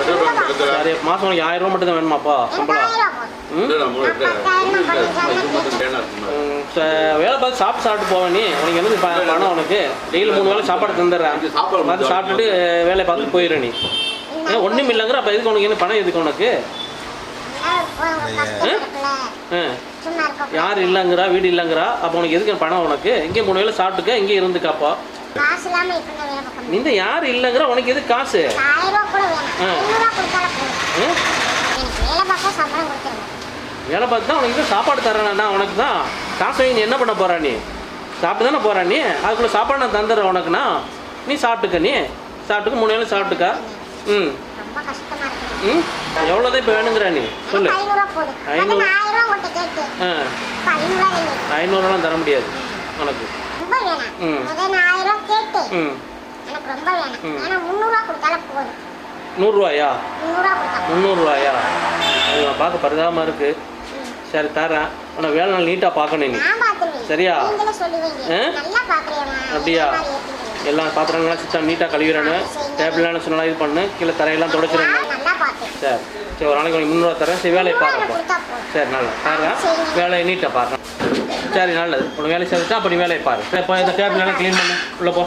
சரி மாதம் உனக்கு 1000 ரூபா மட்டும் தான் வேணுமாப்பா சம்பளம்? வேலை பார்த்து சாப்பிட்டு போவேன் நீ. உனக்கு என்னது பணம்? உனக்கு டெய்லி 3 வேளை சாப்பாடு தந்துடுறேன். பார்த்து சாப்பிட்டுட்டு வேலையை பார்த்து போயிடுற நீ. ஏன் ஒன்றும் இல்லைங்கிற அப்போ எதுக்கு உனக்கு என்ன பணம்? எதுக்கு உனக்கு? யார் இல்லைங்கிறா, வீடு இல்லைங்கிறா, அப்போ உனக்கு எதுக்கு பணம்? உனக்கு இங்கே 3 வேளை சாப்பிட்டுக்க, இங்கே இருந்துக்காப்பா. நீங்க யார் இல்லைங்கிற உனக்கு எது காசு? வேலை பார்த்து தான் உனக்கு சாப்பாடு தரேன்னா உனக்கு தான் காசு வாங்கி நீ என்ன பண்ண போறா? நீ சாப்பிட்டு தானே போறா நீ. அதுக்குள்ள சாப்பாடு நான் தந்துடுறேன் உனக்குண்ணா. நீ சாப்பிட்டுக்க, நீ சாப்பிட்டுக்க, 3 வேளை சாப்பிட்டுக்கா. ம் ம் எவ்வளோதான் இப்போ வேணுங்கிற நீ சொல்லு. 500. 500லாம் தர முடியாது உனக்கு. ம் ம் 100 ரூபாயா? 300 ரூபாயா? பார்க்க பரிதாபமாக இருக்கு. சரி தரேன். ஆனால் வேலை நாள் நீட்டாக பார்க்கணும் நீ. சரியா? அப்படியா? எல்லாம் பாத்திரங்கள்லாம் சுத்தம் நீட்டாக கழுவிடணும். டேபிள்லாம் சொன்னாலும் இது பண்ணு. கீழே தரையெல்லாம் துடைச்சிடணும். சரி சரி ஒரு நாளைக்கு 300 ரூபா தரேன். சரி வேலையை பாருப்பா. சரி நல்லா தரேன். வேலையை நீட்டாக பாருறேன். சரி நல்லது. உனக்கு வேலை செஞ்சுட்டா அப்போ நீ வேலையை பாரு. சரி இப்போ இந்த டேபிள்லாம் க்ளீன் பண்ணு. உள்ளே போ.